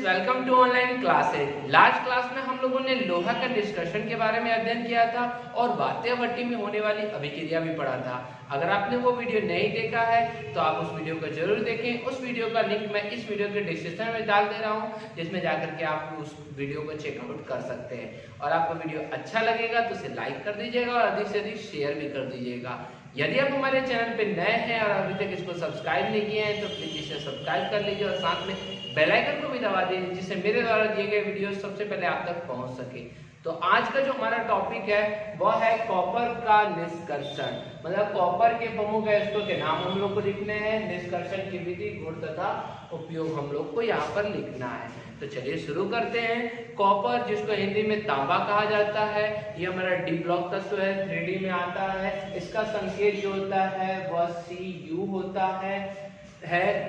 Welcome to online classes. Last class में हम लोगों ने लोहा का डिस्कशन के बारे में अध्ययन किया था और वात्य भट्टी में होने वाली अभिक्रिया भी पढ़ा था। अगर आपने वो वीडियो नहीं देखा है तो आप उस वीडियो को जरूर देखें। उस वीडियो का लिंक मैं इस वीडियो के डिस्क्रिप्शन में डाल दे रहा हूँ, जिसमें जाकर के आप उस वीडियो को चेकआउट कर सकते हैं। और आपको वीडियो अच्छा लगेगा तो उसे लाइक कर दीजिएगा और अधिक से अधिक शेयर भी कर दीजिएगा। यदि आप हमारे चैनल पे नए हैं और अभी तक इसको सब्सक्राइब नहीं किए हैं तो प्लीज इसे सब्सक्राइब कर लीजिए और साथ में बेल आइकन को भी दबा दीजिए, जिससे मेरे द्वारा दिए गए वीडियो सबसे पहले आप तक पहुंच सके। तो आज का जो हमारा टॉपिक है वह है कॉपर का निष्कर्षण। मतलब कॉपर के प्रमुख अयस्कों के नाम हम लोग को लिखने हैं, निष्कर्षण की विधि, गुण तथा उपयोग हम लोग को यहाँ पर लिखना है। तो चलिए शुरू करते हैं। कॉपर, जिसको हिंदी में तांबा कहा जाता है, ये हमारा डी ब्लॉक तत्व है, 3D में आता है। इसका संकेत जो होता है वह Cu होता है।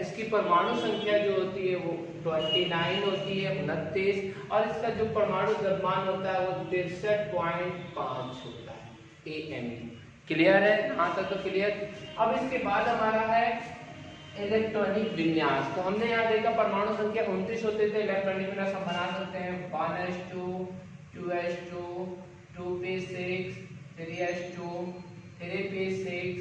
इसकी परमाणु संख्या जो होती है वो 29 होती है, 29, और इसका जो परमाणु द्रव्यमान होता है वो 63.5 होता है AMe। क्लियर है? यहाँ तक तो क्लियर। अब इसके बाद हमारा है इलेक्ट्रॉनिक विन्यास। तो हमने यहाँ देखा परमाणु संख्या 29 होते थे, इलेक्ट्रॉनिक विन्यास हम बना सकते हैं 1s2, 2s2, 2p6, 3s2, 3p6,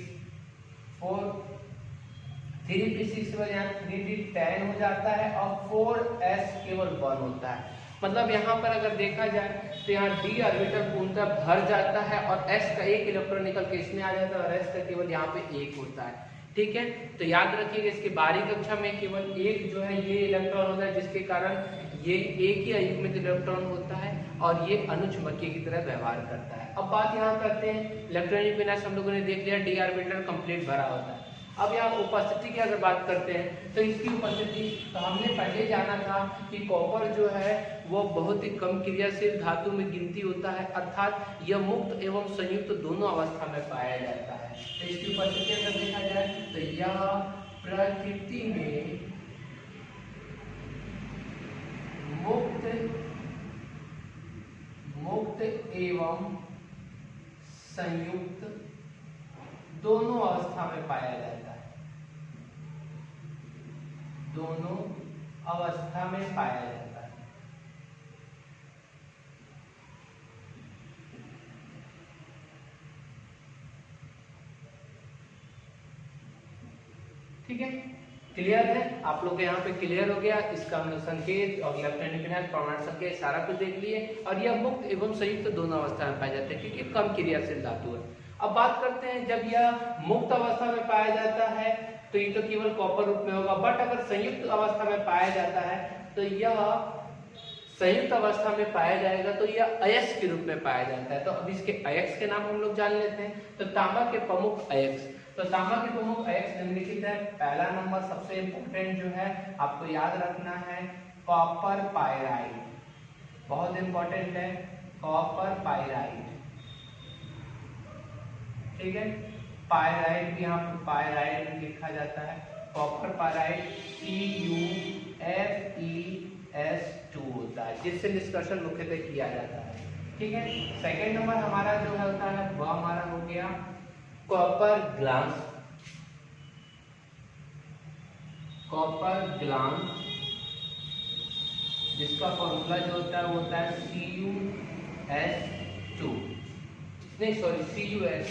3p6 पर यहाँ 3d10 हो जाता है और 4s केवल 1 होता है। मतलब यहाँ पर अगर देखा जाए तो यहाँ d ऑर्बिटल पूर्णतः भर जाता है और s का एक इलेक्ट्रॉन निकल के इसमें आ जाता है और s का केवल यहाँ पे 1 होता है। ठीक है, तो याद रखिएगा इसके बाहरी कक्षा में केवल एक जो है ये इलेक्ट्रॉन होता है, जिसके कारण ये एक ही अयुग्मित इलेक्ट्रॉन होता है और ये अनुचुंबकीय की तरह व्यवहार करता है। अब बात यहाँ करते हैं इलेक्ट्रॉनिक विन्यास। हम लोगों ने देख लिया डी ऑर्बिटल कंप्लीट भरा होता है। अब यहाँ उपस्थिति की अगर बात करते हैं तो इसकी उपस्थिति, तो हमने पहले जाना था कि कॉपर जो है वो बहुत ही कम क्रियाशील धातु में गिनती होता है, अर्थात यह मुक्त एवं संयुक्त दोनों अवस्था में पाया जाता है। तो इसकी उपस्थिति अगर देखा जाए तो यह प्रकृति में मुक्त एवं संयुक्त दोनों अवस्था में पाया जाता है, दोनों अवस्था में पाया जाता है। ठीक है, क्लियर है? आप लोग यहाँ पे क्लियर हो गया। इसका हमने संकेत और इलेक्ट्रॉनिक विन्यास, परमाणु संकेत सारा कुछ देख लिए। और यह मुक्त एवं संयुक्त दोनों अवस्था में पाए जाते हैं क्योंकि कम क्रियाशील धातु है। अब बात करते हैं जब यह मुक्त अवस्था में पाया जाता है तो ये तो केवल कॉपर रूप में होगा, बट अगर संयुक्त अवस्था में पाया जाता है तो यह संयुक्त अवस्था में पाया जाएगा तो यह अयस्क के रूप में पाया जाता है। तो अब इसके अयस्क के नाम हम लोग जान लेते हैं। तो तांबा के प्रमुख अयस्क, तो तांबा के प्रमुख अयस्क निम्नलिखित है। पहला नंबर सबसे इंपॉर्टेंट जो है आपको याद रखना है, कॉपर पायराइड, बहुत इंपॉर्टेंट है, कॉपर पायराइड। ठीक है, पायराइड भी यहाँ पर पायराइड लिखा जाता है, कॉपर पायराइड CuFeS2 होता है, जिससे निष्कर्षण मुख्यतः किया जाता है। ठीक है, सेकेंड नंबर हमारा जो होता है वह हमारा हो गया कॉपर ग्लास, कॉपर ग्लास, जिसका फॉर्मूला जो होता है वो होता है CuS2, नहीं सॉरी Cu2S।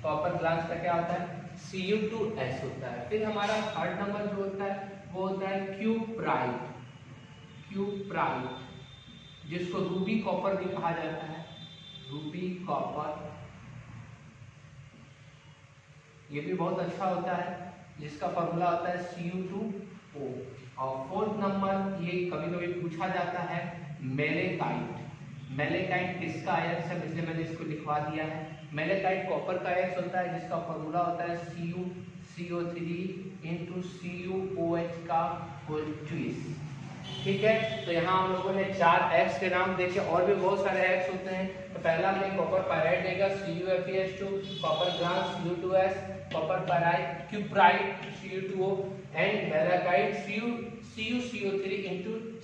कॉपर ग्लास का क्या होता है? Cu2S होता है। फिर हमारा थर्ड नंबर जो होता है वो होता है क्यूप्राइट, जिसको रूबी कॉपर भी कहा जाता है, रूबी कॉपर, ये भी बहुत अच्छा होता है, जिसका फॉर्मूला होता है Cu2O। और फोर्थ नंबर ये कभी कभी पूछा जाता है मेलेकाइट। मेलेकाइट किसका अयस्क है, इसलिए मैंने इसको लिखवा दिया है। मेलेकाइट कॉपर का अयस्क होता है, जिसका फॉर्मूला होता है CuCO3 × CuOH का होल ट्विस्ट। ठीक है, तो यहाँ हम लोगों ने 4 एक्स के नाम देखे, और भी बहुत सारे एक्स होते हैं। तो पहला हमने कॉपर पायराइड देखा CuFeS2, copper glass Cu2S, copper pyrite cuprite Cu2O and malachite CuCO3 ×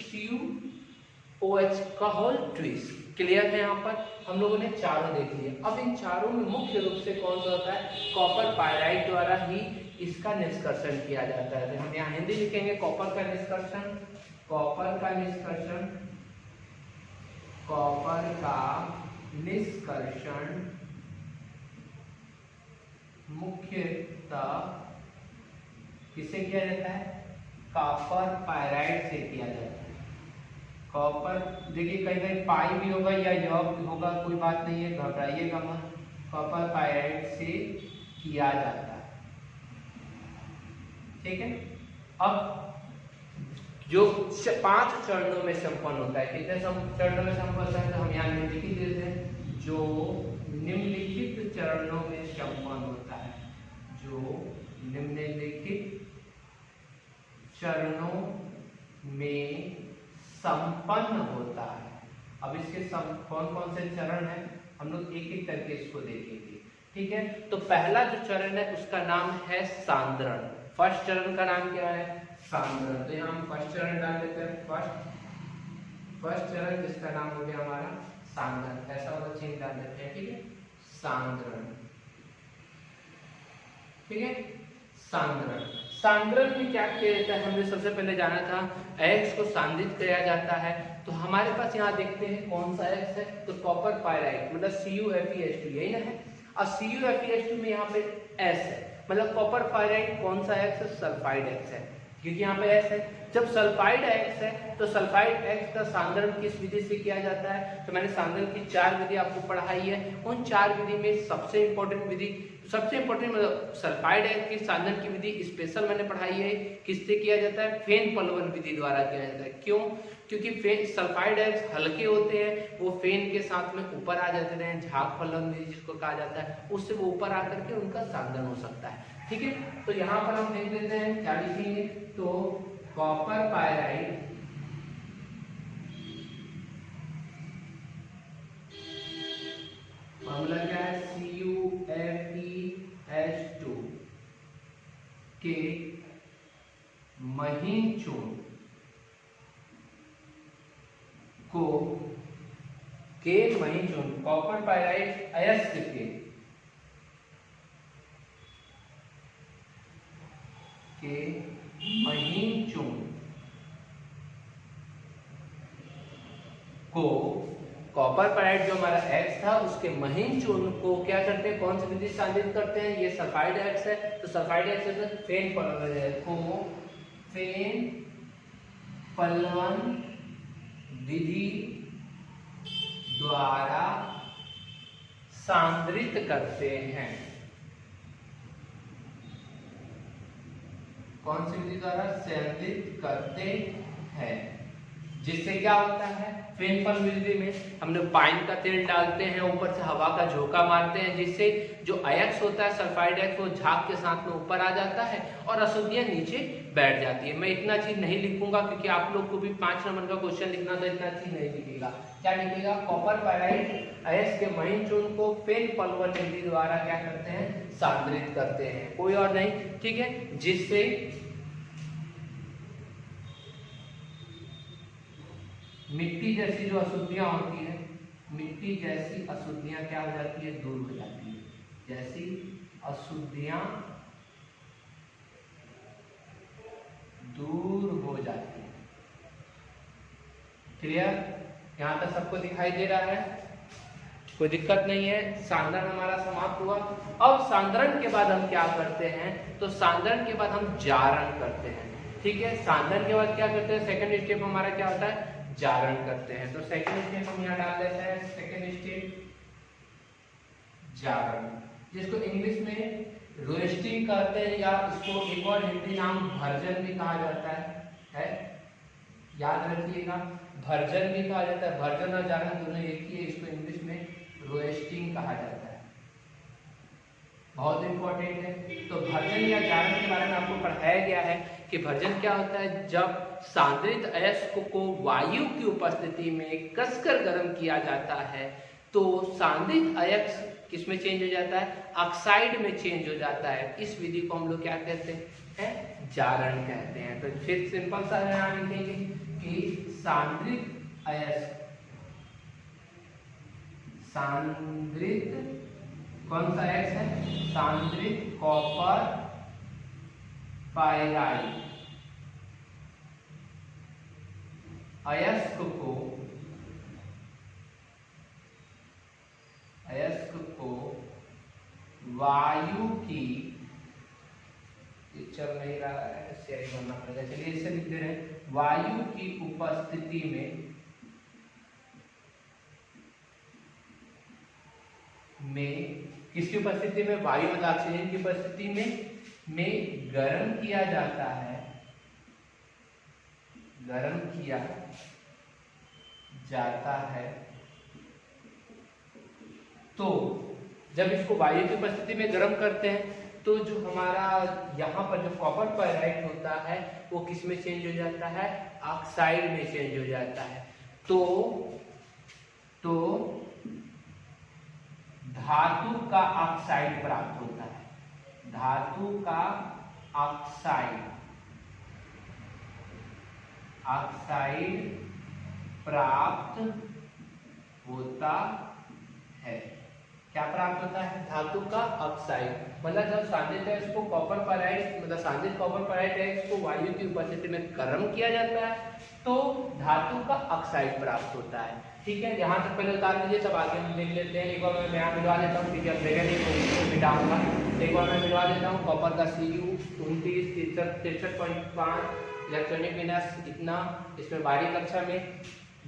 CuOH का होल ट्विस्ट। क्लियर है? यहाँ पर हम लोगों ने चारों देख लिए। अब इन चारों में मुख्य रूप से कौन सा होता है? कॉपर पायराइड द्वारा ही इसका निष्कर्षण किया जाता है। तो हम यहाँ हिंदी लिखेंगे कॉपर का निष्कर्षण, कॉपर का निष्कर्षण, कॉपर का निष्कर्षण मुख्यतः किससे किया जाता है? कॉपर पायराइड से किया जाता है। कॉपर देखिए कहीं कहीं पाई भी होगा या यॉक होगा, कोई बात नहीं है, घबराइएगा मत। कॉपर पायराइड से किया जाता है, ठीक है। अब जो 5 चरणों में संपन्न होता है, कितने चरणों में संपन्न होता है? तो हम यहाँ निम्नलिखित देते हैं, जो निम्नलिखित चरणों में संपन्न होता है, जो निम्नलिखित चरणों में संपन्न होता है। अब इसके कौन कौन से चरण हैं, हम लोग एक एक करके इसको देखेंगे, ठीक है। तो पहला जो चरण है उसका नाम है सांद्रण। फर्स्ट चरण का नाम क्या है? सांद्रण। तो यहाँ हम फर्स्ट चरण डाल देते हैं, फर्स्ट चरण जिसका नाम हो गया हमारा सांद्रण, ऐसा वाला चिन्ह डाल देते हैं, ठीक है। सांद्रण, ठीक है। सांद्रण, सांद्रण में क्या किया जाता है? हमने सबसे पहले जाना था X को सांद्रित किया जाता है। तो हमारे पास यहाँ देखते हैं कौन सा X है, तो कॉपर पायराइड मतलब CuFeS2, यही ना है। और CuFeS2 में यहाँ पे S है, मतलब कॉपर पायराइड कौन सा X है? सल्फाइड X है, क्योंकि यहाँ पे S है। जब सल्फाइड X है तो सल्फाइड X का सांद्रण किस विधि से किया जाता है? तो मैंने सांद्रण की 4 विधि आपको पढ़ाई है। उन 4 विधि में सबसे इंपॉर्टेंट विधि, सबसे इंपॉर्टेंट मतलब सल्फाइड X की सांद्रण की विधि स्पेशल मैंने पढ़ाई है। किससे किया जाता है? फेन पलवन विधि द्वारा किया जाता है। क्यों? क्योंकि सल्फाइड X हल्के होते हैं, वो फेन के साथ में ऊपर आ जाते हैं, झाग पलवन विधि जिसको कहा जाता है, उससे वो ऊपर आकर के उनका सांद्रण हो सकता है, ठीक है। तो यहाँ पर हम देख लेते हैं क्या लिखेंगे, तो कॉपर पायराइड फॉर्मूला क्या है? CuFeS2 के महीन चूर्ण को महीन चूर्ण कॉपर पायराइड अयस्क के महीन चूर्ण को, कॉपर पायराइड जो हमारा X था उसके महीन चूर्ण को क्या करते हैं? कौन सी विधि से सांद्रित करते हैं? ये सल्फाइड X है, तो सल्फाइड X है तो फेन पलवन को फेन पलवन विधि द्वारा सांद्रित करते हैं। कौन सी विधि द्वारा? सांद्रित करते हैं, जिससे क्या होता है? फेन पलवन विधि में हमने पाइन का तेल डालते हैं, ऊपर से हवा का झोंका मारते हैं, जिससे जो अयस्क होता है सल्फाइड X वो झाग के साथ में ऊपर आ जाता है और अशुद्धियां नीचे बैठ जाती है। मैं इतना चीज नहीं लिखूंगा क्योंकि आप लोग को भी 5 नंबर का क्वेश्चन लिखना, तो इतना चीज नहीं लिखेगा। क्या लिखेगा? कॉपर पायराइड अयस्क के महीन चूर्ण को फेन पलवन विधि द्वारा क्या करते हैं? सांद्रित करते हैं, कोई और नहीं, ठीक है। जिससे मिट्टी जैसी जो अशुद्धियां होती है, मिट्टी जैसी अशुद्धियां क्या हो जाती है? दूर हो जाती है। जैसी अशुद्धियां दूर हो जाती है। क्लियर? यहां तक सबको दिखाई दे रहा है? कोई दिक्कत नहीं है। सांद्रण हमारा समाप्त हुआ। अब सांद्रण के बाद हम क्या करते हैं? तो सांद्रण के बाद हम जारण करते हैं, ठीक है। सांद्रण के बाद क्या करते हैं? सेकंड स्टेप हमारा क्या होता है? जारण करते हैं। तो सेकंड स्टेप हम यहाँ डाल देते हैं, सेकंड स्टेप जारण, जिसको इंग्लिश में रोस्टिंग कहते हैं, या इसको एक और हिंदी नाम भर्जन भी कहा जाता है? याद रखिएगा, भर्जन भी कहा जाता है। भर्जन और जारण दोनों एक ही है, इसको इंग्लिश में रोस्टिंग कहा जाता है। बहुत इंपॉर्टेंट है। तो भर्जन या जारण के बारे में आपको पढ़ाया गया है कि भर्जन क्या होता है? जब सांद्रित अयस्क को वायु की उपस्थिति में कसकर गर्म किया जाता है तो सांद्रित अयस्क किसमें चेंज हो जाता है? ऑक्साइड में चेंज हो जाता है। इस विधि को हम लोग क्या कहते हैं? जारण कहते हैं। तो फिर सिंपल सा नाम लिखेंगे कि सांद्रित अयस्क, सांद्रित कौन सा X है? सांद्रित कॉपर पायराइड अयस्क को वायु की, चल नहीं रहा है, स्याही बनना पड़ेगा, चलिए इसे लिख दे रहे हैं, वायु की उपस्थिति में किसकी उपस्थिति में, वायु मतलब ऑक्सीजन की उपस्थिति में गर्म किया जाता है, गर्म किया जाता है। तो जब इसको वायु की उपस्थिति में गर्म करते हैं तो जो हमारा यहाँ पर जो कॉपर पायराइट होता है वो किस में चेंज हो जाता है, ऑक्साइड में चेंज हो जाता है। तो धातु का ऑक्साइड प्राप्त होता है, धातु का ऑक्साइड प्राप्त होता है। क्या प्राप्त होता है, धातु का ऑक्साइड। मतलब जब सांद्रित है इसको कॉपर पायराइट, मतलब सांद्रित कॉपर पायराइट है इसको वायु की उपस्थिति में गर्म किया जाता है तो धातु का ऑक्साइड प्राप्त होता है। ठीक है, यहाँ तक पहले उतार लीजिए, तब आगे हम देख लेते हैं। एक बार मैं यहाँ मिलवा देता हूँ, ठीक है, नहीं मिटाऊंगा, एक बार मैं मिलवा देता हूँ। कॉपर का Cu 29 इलेक्ट्रॉनिक विन्यास इतना, इसमें बारीक कक्षा में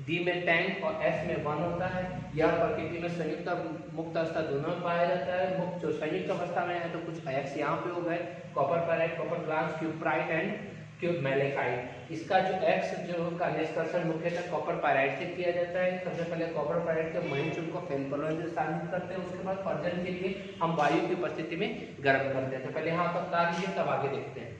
D में टैंक और S में 1 होता है। यह प्रकृति में संयुक्त और मुक्त अवस्था दोनों में पाया जाता है। मुक्त जो संयुक्त अवस्था में है तो कुछ अयस्क यहाँ पे हो गए, copper pyrite, copper glass, cuprite and cube malachite. इसका जो X जो का निष्कर्षण मुख्यतः कॉपर पायराइट से किया जाता है। सबसे पहले कॉपर पायराइट के मणि चूर्ण को फेनोल्फोन से स्थानित करते हैं, उसके बाद फर्जन के लिए हम वायु की उपस्थिति में गर्म करते हैं। तो पहले यहाँ तक उतार लीजिए, तब आगे देखते हैं।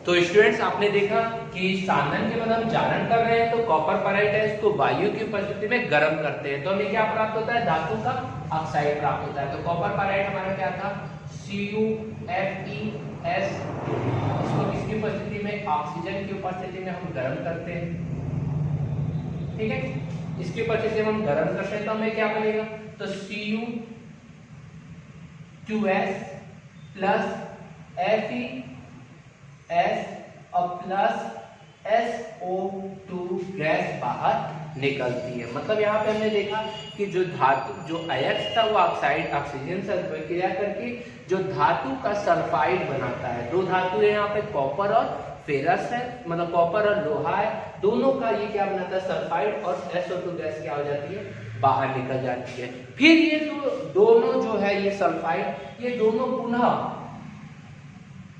तो स्टूडेंट्स आपने देखा कि साधन के बाद हम जारण कर रहे हैं तो कॉपर पायराइट है इसको वायु की उपस्थिति में गर्म करते हैं तो हमें क्या प्राप्त होता है, धातु का ऑक्साइड प्राप्त होता है। तो कॉपर पायराइट हमारा क्या था, CuFeS, इसको किसकी उपस्थिति में, ऑक्सीजन की उपस्थिति में हम गर्म करते हैं। ठीक है, इसकी उपस्थिति में हम गर्म करते हैं तो हमें क्या बनेगा, तो Cu2S प्लस FeS और प्लस SO2 गैस बाहर निकलती है। मतलब यहाँ पे हमने देखा कि जो धातु जो अयस्क था वो ऑक्सीजन से क्रिया करके जो धातु का सल्फाइड बनाता है। दो धातु है यहाँ पे, कॉपर और फेरस है, मतलब कॉपर और लोहा है, दोनों का ये क्या बनाता है, सल्फाइड, और SO2 गैस क्या हो जाती है, बाहर निकल जाती है। फिर ये दोनों जो है ये सल्फाइड, ये दोनों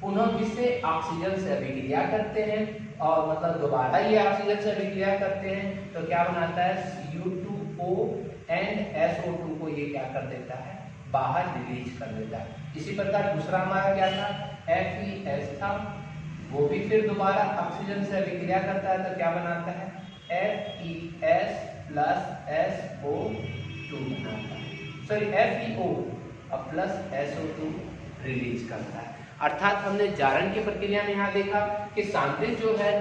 पुनः किससे, ऑक्सीजन से अभिक्रिया करते हैं और मतलब दोबारा ये ऑक्सीजन से अभिक्रिया करते हैं तो क्या बनाता है, Cu2O एंड SO2 को ये क्या कर देता है, बाहर रिलीज कर देता है। इसी प्रकार दूसरा हमारा क्या था, FeS था, वो भी फिर दोबारा ऑक्सीजन से अभिक्रिया करता है तो क्या बनाता है, FeS प्लस SO2 बनाता है, सॉरी FeO और प्लस SO2 रिलीज करता है। अर्थात हमने जारण की प्रक्रिया में यहाँ देखा कि सांद्रित जो है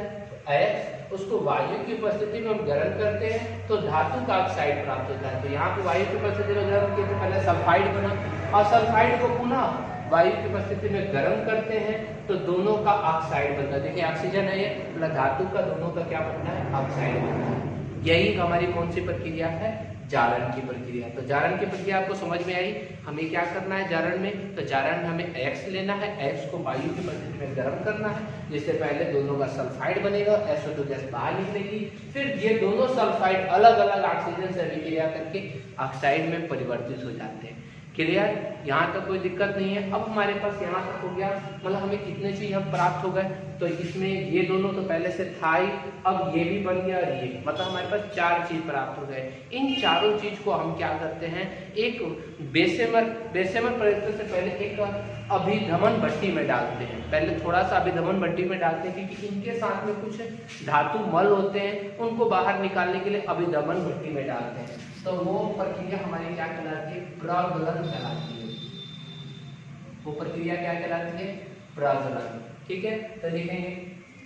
अयस्क उसको वायु की उपस्थिति में हम गर्म करते हैं तो धातु का ऑक्साइड प्राप्त होता है। तो यहाँ पे वायु की उपस्थिति में गर्म किए तो पहले सल्फाइड बना और सल्फाइड को पुनः वायु की उपस्थिति में गर्म करते हैं तो दोनों का ऑक्साइड बनता है। देखिए ऑक्सीजन है ये, मतलब धातु का दोनों का क्या बनता है, ऑक्साइड बनता है। यही हमारी कौन सी प्रक्रिया है, जारण की प्रक्रिया। तो जारण की प्रक्रिया आपको समझ में आई। हमें क्या करना है जारण में, तो जारण में हमें X लेना है, X को वायु की परिस्थिति में गर्म करना है, जिससे पहले दोनों का सल्फाइड बनेगा, SO2 गैस बाहर निकलेगी, फिर ये दोनों सल्फाइड अलग अलग ऑक्सीजन से अभिक्रिया करके ऑक्साइड में परिवर्तित हो जाते हैं। क्लियर, यहाँ तक कोई दिक्कत नहीं है। अब हमारे पास यहाँ तक हो गया, मतलब हमें कितने चीज हम प्राप्त हो गए, तो इसमें ये दोनों तो पहले से था ही, अब ये भी बन गया, ये मतलब हमारे पास 4 चीज प्राप्त हो गए। इन चारों चीज को हम क्या करते हैं, एक बेसेमर परिवर्तन से पहले एक अभिधमन भट्टी में डालते हैं। पहले थोड़ा सा अभिधमन भट्टी में डालते हैं क्योंकि इनके साथ में कुछ धातु मल होते हैं, उनको बाहर निकालने के लिए अभिधमन भट्टी में डालते हैं। तो वो प्रक्रिया हमारी क्या कहलाती है, प्रज्वलन कहलाती है। वो प्रक्रिया क्या कहलाती है, प्रज्वलन। ठीक है, तो लिखेंगे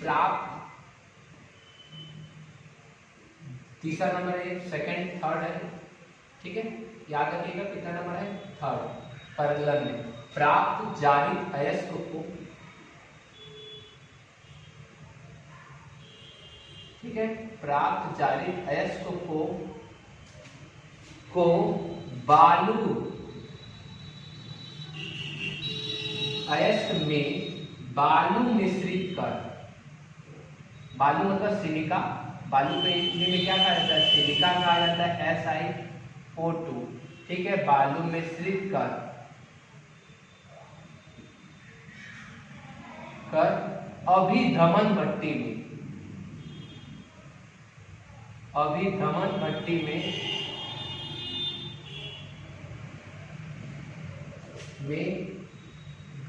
प्राप्त, तीसरा नंबर है, सेकंड, थर्ड है। ठीक है, याद रखिएगा कितना नंबर है, थर्ड। प्रज्वलन में प्राप्त जारित अयस्क को ठीक है, प्राप्त जारित अयस्क को बालू अयस्क में बालू मिश्रित कर, बालू मतलब सिलिका, बालू को हिंदी में क्या कहा जाता है, सिलिका कहा जाता है, SiO2, ठीक है, बालू मिश्रित कर अभिधमन भट्टी में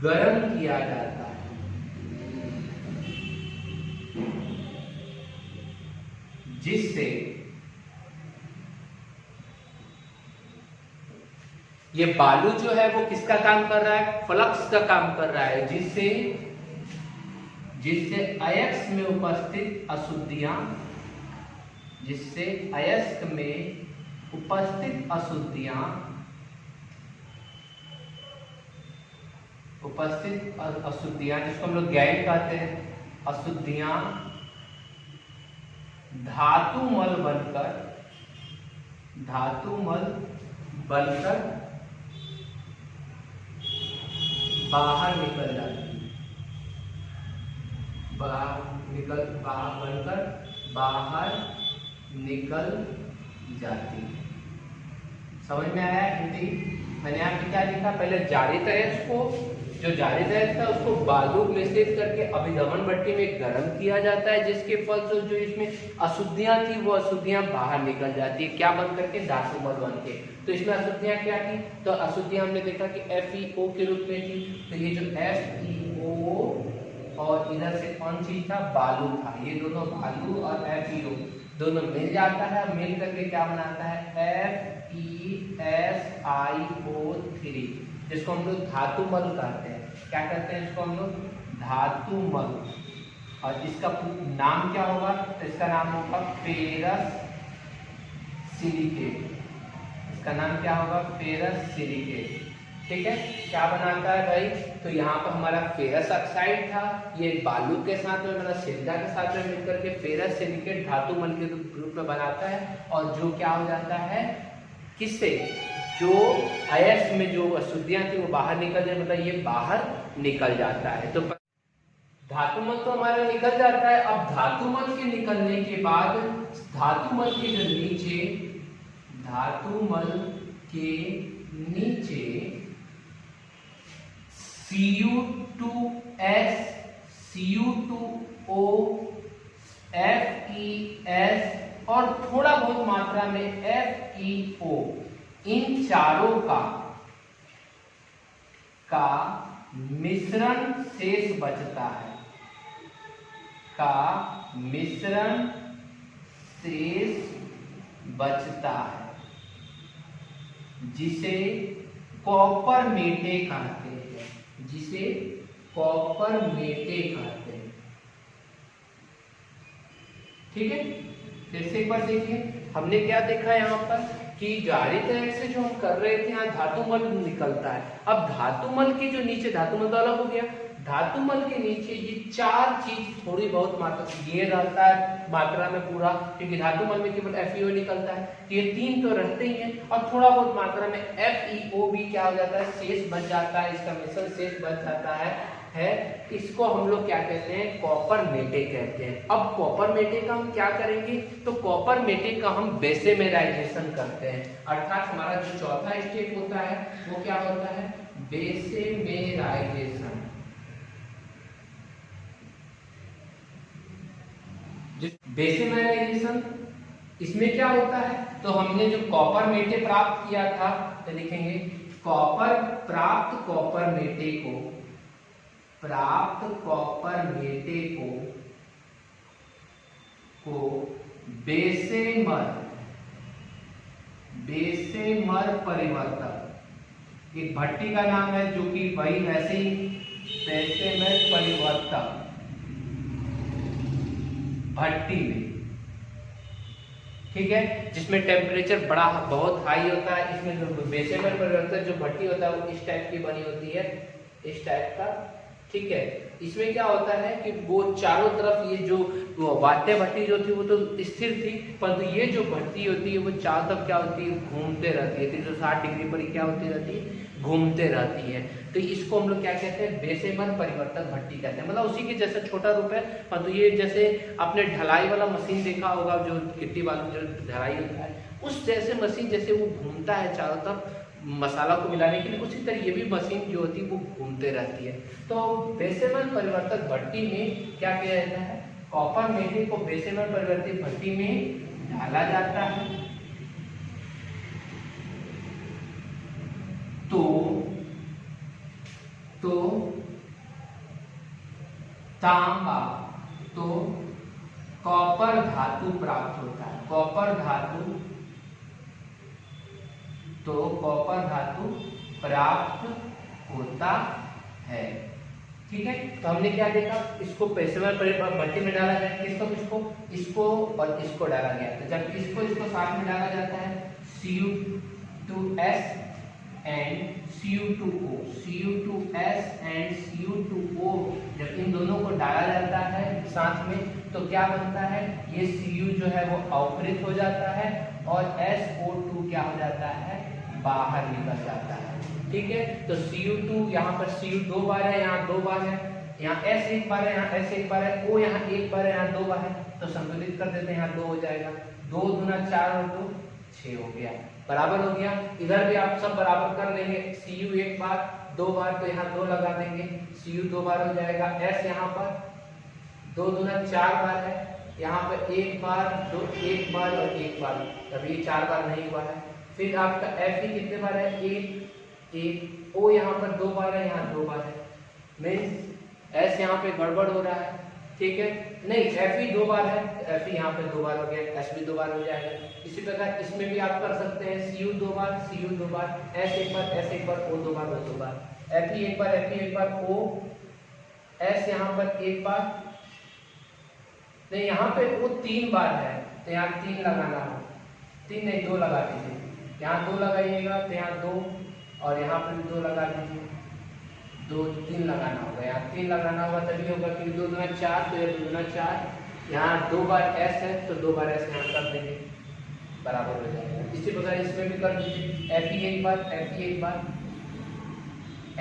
गर्म किया जाता है, जिससे ये बालू जो है वो किसका काम कर रहा है, फ्लक्स का काम कर रहा है, जिससे अयस्क में उपस्थित अशुद्धियां, जिससे अयस्क में उपस्थित अशुद्धियां जिसको हम लोग गैन कहते हैं, अशुद्धियां धातुमल बनकर बाहर निकल जाती है, बाहर निकल जाती है। समझ में आया हिंदी? मैंने यहाँ पे क्या लिखा, पहले जारित अयस्क को, जो जारित अयस्क था उसको बालू मिश्रित करके अभिदमन भट्टी में गर्म किया जाता है, जिसके फलस्वरूप जो इसमें अशुद्धियां थी वो अशुद्धियां बाहर निकल जाती है, क्या बन करके, धातुमल बन के। तो इसमें अशुद्धियां क्या थी, तो अशुद्धियां हमने देखा कि FeO के रूप में थी, तो ये जो FeO और इधर से कौन चीज था, बालू था, ये दोनों बालू और FeO दोनों मिल जाता है, मिल करके क्या बनाता है, FeSiO3, जिसको हम लोग धातुमल कहते हैं। क्या कहते हैं इसको हम लोग, धातुमल। और इसका नाम क्या होगा, तो इसका नाम होगा फेरस सिलिकेट, इसका नाम क्या होगा, फेरस सिलिकेट। ठीक है, क्या बनाता है भाई, तो यहाँ पर हमारा फेरस ऑक्साइड था, ये बालू के साथ में मतलब सिलिका के साथ में मिलकर के फेरस सिलिकेट धातुमल के रूप में बनाता है, और जो क्या हो जाता है, किससे, जो अयस्क में जो अशुद्धियां थी वो बाहर निकल जाए, मतलब ये बाहर निकल जाता है। तो धातुमल तो हमारा निकल जाता है। अब धातुमल के निकलने के बाद धातुमल के नीचे Cu2S, Cu2O, FeS और थोड़ा बहुत मात्रा में FeO, इन चारों का मिश्रण शेष बचता है, जिसे कॉपर मेटे कहते हैं, ठीक है। जैसे एक बार देखिए, हमने क्या देखा यहाँ पर कि जारित अयस्क से जो हम कर रहे थे, यहाँ धातुमल निकलता है। अब धातुमल के जो नीचे, धातुमल तो अलग हो गया, धातुमल के नीचे ये चार चीज थोड़ी बहुत मात्रा, ये रहता है मात्रा में पूरा, क्योंकि धातुमल में केवल FeO निकलता है, तो ये तीन तो रहते ही हैं, और थोड़ा बहुत मात्रा में FeO भी क्या हो जाता है, शेष बच जाता है, इसका मिश्रण शेष बच जाता है, इसको हम लोग क्या कहते हैं, कॉपर मेटे कहते हैं। अब कॉपर मेटे का हम क्या करेंगे, तो कॉपर मेटे का हम बेसेमेराइजेशन करते हैं, अर्थात हमारा जो चौथा स्टेप होता है वो क्या होता है, बेसेमेराइजेशन। बेसेमेराइजेशन इसमें क्या होता है, तो हमने जो कॉपर मेटे प्राप्त किया था, तो लिखेंगे प्राप्त कॉपर मेटे को बेसेमर परिवर्तक, एक भट्टी का नाम है जो कि वही वैसे ही बेसेमर परिवर्तक भट्टी में, ठीक है, जिसमें टेम्परेचर बहुत हाई होता है। इसमें जो बेसेमर परिवर्तक जो भट्टी होता है वो इस टाइप की बनी होती है, इस टाइप का ठीक है। इसमें क्या होता है कि वो चारों तरफ ये जो वाद्य भट्टी जो थी वो तो स्थिर थी, परंतु ये जो भट्टी होती है वो चारों तरफ क्या होती है, घूमते रहती है। 360 डिग्री पर क्या होती रहती है, घूमते रहती है। तो इसको हम लोग क्या कहते हैं, बेसेमर परिवर्तक भट्टी कहते हैं। मतलब उसी के जैसे छोटा रूप है, परंतु ये जैसे आपने ढलाई वाला मशीन देखा होगा, जो गिट्टी वाला जो ढलाई होता है, उस जैसे मशीन जैसे वो घूमता है चारों तरफ मसाला को मिलाने के लिए, उसी तरह ये भी मशीन जो होती है वो घूमते रहती है। तो बेसेमर परिवर्तक भट्टी में क्या किया जाता है, कॉपर मेटेल को बेसेमर परिवर्तित भट्टी में डाला जाता है। तो तांबा, तो कॉपर धातु प्राप्त होता है। कॉपर धातु, तो कॉपर धातु प्राप्त होता है। ठीक है। तो हमने क्या देखा, इसको बेसेमर भट्टी में डाला जाए, इसको और इसको डाला गया। तो जब इसको साथ में डाला जाता है, Cu2s and Cu2O, Cu2s and Cu2O, जब इन दोनों को डाला जाता है साथ में तो क्या बनता है, ये Cu जो है वो अवकृत हो जाता है और SO2 क्या हो जाता है, बाहर निकल जाता है। ठीक है। तो Cu2 यहाँ पर Cu 2 बार है, यहाँ 2 बार है, यहाँ S 1 बार है, यहाँ S 1 बार है, O यहाँ 1 बार है, यहाँ 2 बार है। तो संतुलित कर देते हैं, यहाँ 2 हो जाएगा, 2 दूना 4 और 2 6 हो गया, बराबर हो गया। इधर भी आप सब बराबर कर लेंगे, Cu 1 बार 2 बार, तो यहाँ 2 लगा देंगे, Cu 2 बार हो जाएगा। S यहाँ पर 2 दूना 4 बार है, यहाँ पर 1 बार 2 1 बार और 1 बार, अभी 4 बार नहीं हुआ है। फिर आपका Fe कितने बार है, 1 O यहाँ पर 2 बार है, यहाँ 2 बार है, मीन्स S यहाँ पे गड़बड़ हो रहा है। ठीक है, नहीं Fe 2 बार है, Fe यहाँ पे 2 बार हो गया, S भी 2 बार हो जाएगा। इसी प्रकार इसमें भी आप कर सकते हैं, Cu 2 बार, Cu 2 बार, S 1 बार, S 1 बार, O 2 बार, O 2 बार, Fe 1 बार, Fe 1 बार, O S यहाँ पर 1 बार, नहीं यहाँ पे O 3 बार है, तो यहाँ 3 लगाना हो, 3 नहीं 2 लगा दीजिए, यहाँ 2 लगाइएगा तो यहाँ 2 और यहाँ पर भी 2 लगा दीजिए, 2 3 लगाना होगा, यहाँ 3 लगाना होगा तभी होगा, क्योंकि 2 दूना 4, तो ये 2 दूना 4, यहाँ 2 बार S है तो 2 बार S यहाँ कर देंगे, बराबर हो जाएगा। इसी प्रकार इसमें भी कर दीजिए, Fe 1 बार, Fe 1 बार,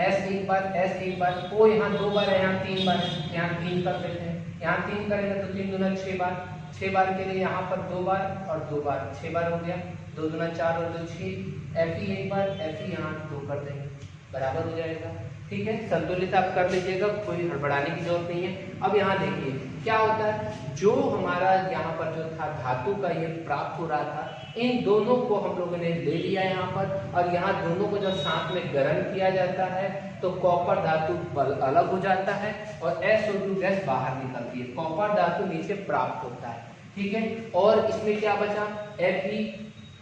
S 1 बार, S 1 बार, O यहाँ 2 बार है, यहाँ 3 बार है, यहाँ 3 कर देते हैं, यहाँ 3 करेंगे तो 3 दूना 6 बार, 6 बार के लिए यहाँ पर 2 बार और 2 बार, 6 बार हो गया, 2 दूना 4 और 2 6, Fe 1 बार, Fe यहाँ 2 कर देंगे, बराबर हो जाएगा। ठीक है, संतुलित आप कर लीजिएगा, कोई हड़बड़ाने की जरूरत नहीं है। अब यहाँ देखिए क्या होता है, जो हमारा यहाँ पर जो था धातु का ये प्राप्त हो रहा था, इन दोनों को हम लोगों ने ले लिया यहाँ पर, और यहाँ दोनों को जब साथ में गर्म किया जाता है तो कॉपर धातु अलग हो जाता है और SO2 गैस बाहर निकलती है, कॉपर धातु नीचे प्राप्त होता है। ठीक है, और इसमें क्या बचा, Fe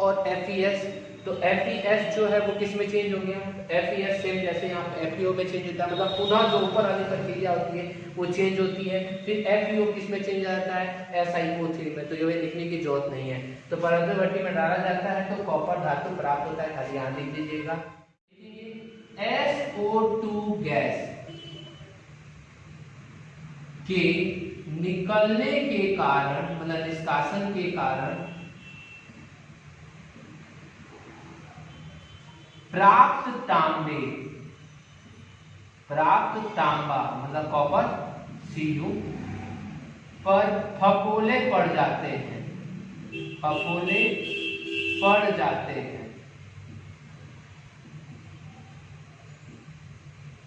और FeS, तो FeS जो है वो किस में चेंज हो गया, FeS सेम जैसे यहाँ पे FeO में चेंज होता है, मतलब पुनः जो ऊपर वाली प्रक्रिया होती है वो चेंज होती है। फिर FeO किस में चेंज आता है, SiO3 में, तो ये लिखने की जरूरत नहीं है। तो परिवर्तक भट्टी में डाला जाता है तो कॉपर धातु प्राप्त होता है, खाली यहाँ लिख दीजिएगा। SO2 गैस के निकलने के कारण, मतलब निष्कासन के कारण प्राप्त तांबा मतलब कॉपर Cu पर फफोले पड़ जाते हैं, फफोले पड़ जाते हैं।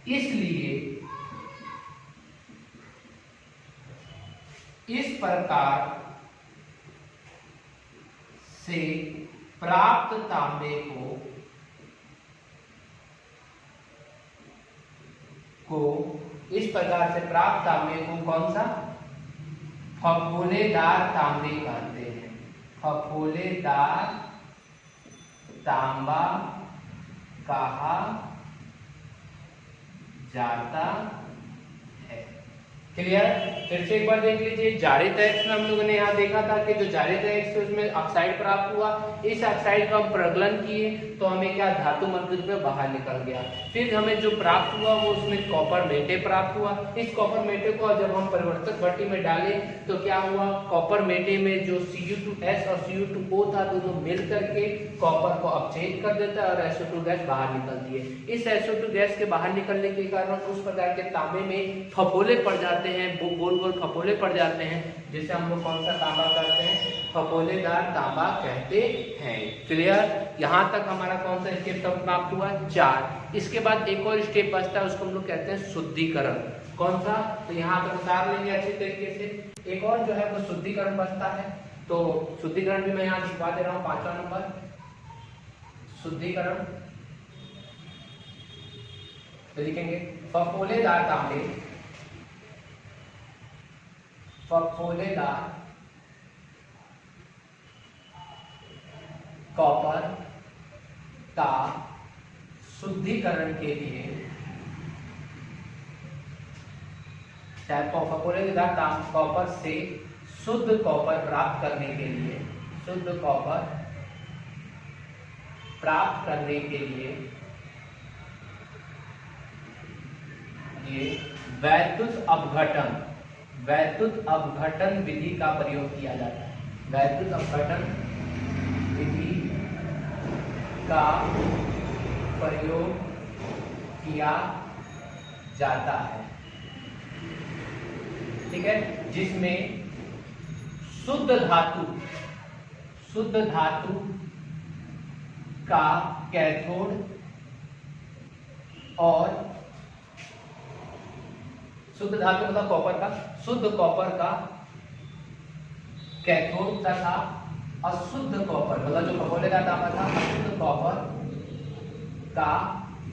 इसलिए इस प्रकार से प्राप्त तांबे को इस प्रकार से प्राप्त तांबे को कौन सा, फफोलेदार तांबे कहते हैं, फफोलेदार तांबा कहा जाता है। क्लियर। फिर से एक बार देख लीजिए, जारीत एक्स में हम लोगों ने यहाँ देखा था कि जो जारीत एक्स है उसमें ऑक्साइड प्राप्त हुआ, इस ऑक्साइड का हम प्रगलन किए तो हमें क्या धातु मजबूत में बाहर निकल गया। फिर हमें जो प्राप्त हुआ वो उसमें कॉपर मेटे प्राप्त हुआ। इस कॉपर मेटे को जब हम परिवर्तक भट्टी में डाले तो क्या हुआ, कॉपर मेटे में जो Cu2S और Cu2O था दोनों मिल करके कॉपर को अपचेत कर देता है और SO2 गैस बाहर निकलती है। इस SO2 गैस के बाहर निकलने के कारण उस प्रकार के तांबे में फफोले पड़ जाते हैं, गोल गोल फफोले पड़ जाते हैं, जिसे हम लोग कौन सा तांबा कहते हैं, फफोलेदार तांबा कहते हैं। क्लियर। यहाँ तक हमारा कौन सा स्टेप समाप्त हुआ, 4। इसके बाद एक और स्टेप बचता है, उसको हम लोग कहते हैं शुद्धिकरण। कौन सा, तो यहाँ पर उतार लेंगे अच्छी तरीके से। एक और जो है वो शुद्धिकरण बचता है, तो शुद्धिकरण भी मैं यहाँ लिखवा दे रहा हूँ 5वां नंबर। शुद्धिकरण तो लिखेंगे फफोलेदार तांबे, फफोलेदार कॉपर का शुद्धिकरण के लिए, फफोलेदार कॉपर से शुद्ध कॉपर प्राप्त करने के लिए, शुद्ध कॉपर प्राप्त करने के लिए ये वैद्युत अपघटन, वैद्युत अपघटन विधि का प्रयोग किया जाता है। वैद्युत अपघटन विधि का प्रयोग किया जाता है, ठीक है, जिसमें शुद्ध धातु, शुद्ध धातु का कैथोड और शुद्ध धातु मतलब कॉपर का, शुद्ध कॉपर का कैथोड तथा अशुद्ध कॉपर मतलब जो फफोलेदार तांबा था, अशुद्ध कॉपर का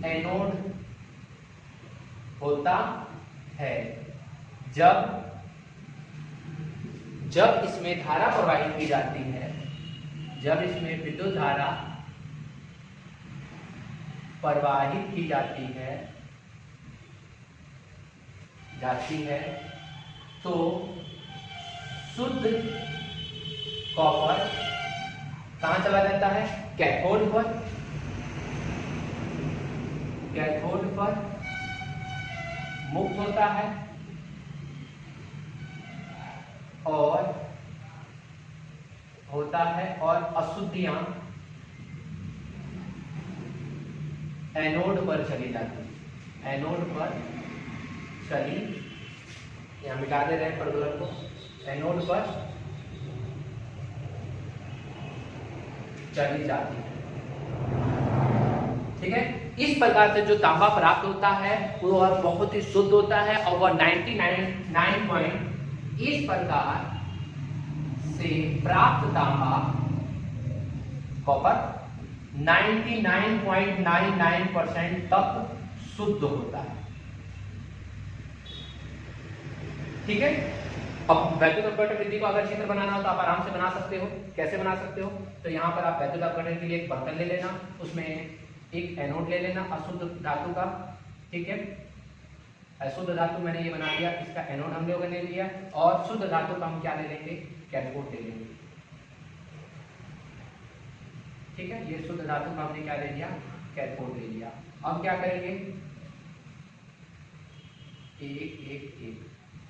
एनोड होता है। जब जब इसमें धारा प्रवाहित की जाती है, जब इसमें विद्युत धारा प्रवाहित की जाती है तो शुद्ध कॉपर कहां चला जाता है, कैथोड पर, कैथोड पर मुक्त होता है और अशुद्धियां एनोड पर चली जाती है, एनोड पर चली, यहाँ मिटा दे रहे हैं प्रगलन को, एनोड पर चली जाती है, ठीक है। इस प्रकार से जो तांबा प्राप्त होता है वो बहुत ही शुद्ध होता है और वह 99 इस प्रकार से प्राप्त तांबा कॉपर 99.99% तक शुद्ध होता है, ठीक है। अब वैद्युत अपघटन विधि को अगर चित्र बनाना हो तो आप आराम से बना सकते हो। कैसे बना सकते हो, तो यहाँ पर आप वैद्युत अपघटन के लिए एक बर्तन ले लेना, उसमें एक एनोड ले लेना अशुद्ध धातु का, ठीक है। अशुद्ध धातु मैंने ये बना लिया, इसका एनोड हम लोगों ने लिया और शुद्ध धातु का हम क्या ले लेंगे, कैथोड ले लेंगे, ठीक है। ये शुद्ध धातु का हमने क्या ले लिया, कैथोड ले लिया। अब क्या करेंगे, एक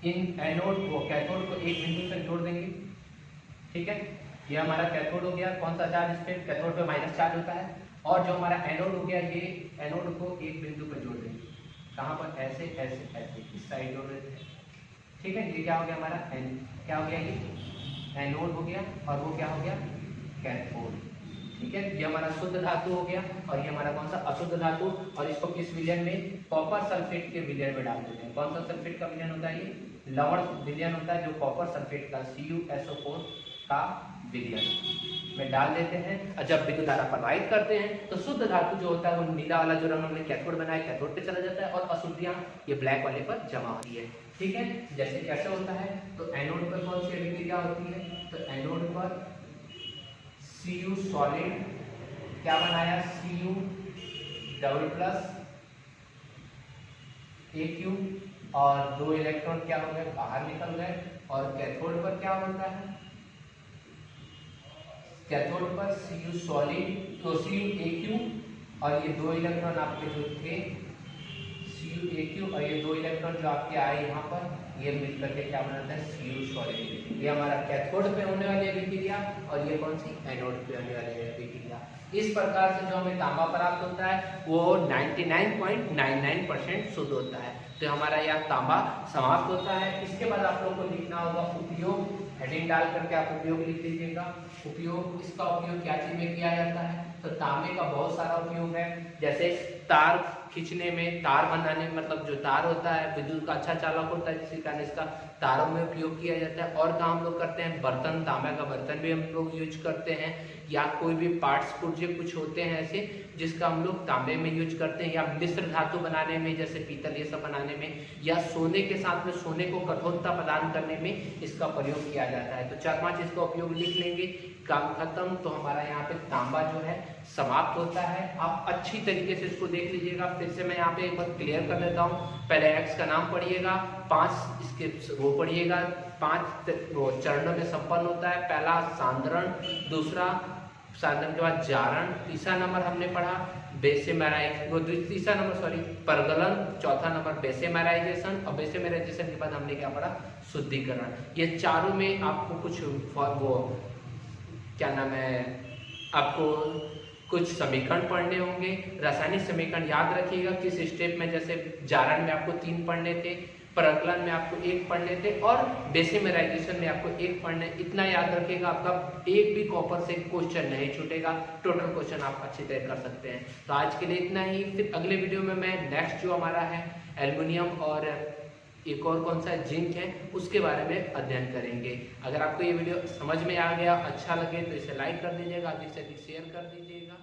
इन एनोड को, कैथोड को एक बिंदु से जोड़ देंगे, ठीक है। ये हमारा कैथोड हो गया, कौन सा चार्ज इस पे, कैथोड पे माइनस चार्ज होता है, और जो हमारा एनोड हो गया ये एनोड को एक बिंदु पर जोड़ देंगे, कहाँ पर, ऐसे ऐसे ऐसे इस साइड जोड़ देते हैं, ठीक है। ये क्या हो गया हमारा क्या हो गया, ये एनोड हो गया और वो क्या हो गया, कैथोड, ठीक है। ये हमारा शुद्ध धातु हो गया और ये हमारा कौन सा, अशुद्ध धातु, और इसको किस विलयन में, कॉपर सल्फेट के विलयन में डाल देते हैं। कौन सा सल्फेट का विलयन होता है, ये लवण विलयन होता है, जो कॉपर सल्फेट का CuSO4 का विलयन में डाल देते हैं। और जब विद्युत धारा प्रवाहित करते हैं तो शुद्ध धातु जो होता है वो नीला वाला जो रंग हमने कैथोड बनाया, कैथोड पे चला जाता है और अशुद्धियां ये ब्लैक वाले पर जमा होती है, ठीक है। जैसे कैसे होता है, तो एनोड पर कौन सी अभिक्रिया होती है, तो एनोड पर Cu सॉलिड क्या बनाया, Cu डबल प्लस Aq और 2 इलेक्ट्रॉन क्या हो गए, बाहर निकल गए। और कैथोड पर क्या होता है, कैथोड पर Cu सॉलिड तो CuAq, और ये 2 इलेक्ट्रॉन आपके जो थे CuAq, और ये 2 इलेक्ट्रॉन जो आपके आए यहाँ पर, ये मिलकर के क्या बनाता है Cu सॉलिड। ये हमारा कैथोड पे होने वाली अभिक्रिया, और ये कौन सी, एनोड पे होने वाली अभिक्रिया। इस प्रकार से जो हमें तांबा प्राप्त होता है वो 99.99% शुद्ध होता है। तो हमारा यह तांबा समाप्त होता है। इसके बाद आप लोग को लिखना होगा उपयोग, हेडिंग डाल करके आप उपयोग लिख लीजिएगा। उपयोग, इसका उपयोग क्या चीज में किया जाता है, तो तांबे का बहुत सारा उपयोग है। जैसे तार खींचने में, तार बनाने में, मतलब जो तार होता है विद्युत का अच्छा चालक होता है, जिसके कारण इसका तारों में उपयोग किया जाता है। और काम हम लोग करते हैं, बर्तन, तांबे का बर्तन भी हम लोग यूज करते हैं, या कोई भी पार्ट्स पुर्जे कुछ होते हैं ऐसे जिसका हम लोग तांबे में यूज करते हैं, या मिश्र धातु बनाने में जैसे पीतल ये सब बनाने में, या सोने के साथ में सोने को कठोरता प्रदान करने में इसका प्रयोग किया जाता है। तो 4-5 इसका उपयोग लिख लेंगे, काम खत्म। तो हमारा यहाँ पे तांबा जो है समाप्त होता है। आप अच्छी तरीके से इसको देख लीजिएगा। फिर से मैं यहाँ पे एक बार क्लियर कर देता हूँ। पहले x का नाम पढ़िएगा, 5 इसके वो पढ़िएगा, 5 वो चरणों में संपन्न होता है। पहला सांद्रण, दूसरा सांद्रण के बाद जारण, तीसरा नंबर हमने पढ़ा तीसरा नंबर परगलन, चौथा नंबर बेसेमराइजेशन, और बेसेमराइजेशन के बाद हमने क्या पढ़ा, शुद्धिकरण। ये चारों में आपको कुछ वो क्या नाम है, आपको कुछ समीकरण पढ़ने होंगे। रासायनिक समीकरण याद रखिएगा किस स्टेप में, जैसे जारण में आपको 3 पढ़ने थे, परगलन में आपको 1 पढ़ने थे, और डेसिमराइजेशन में आपको 1 पढ़ने। इतना याद रखिएगा, आपका एक भी कॉपर से क्वेश्चन नहीं छूटेगा, टोटल क्वेश्चन आप अच्छी तरह कर सकते हैं। तो आज के लिए इतना ही। फिर अगले वीडियो में मैं नेक्स्ट जो हमारा है एल्युमिनियम और एक और कौन सा जिंक है उसके बारे में अध्ययन करेंगे। अगर आपको ये वीडियो समझ में आ गया, अच्छा लगे तो इसे लाइक कर दीजिएगा, अधिक से अधिक शेयर कर दीजिएगा।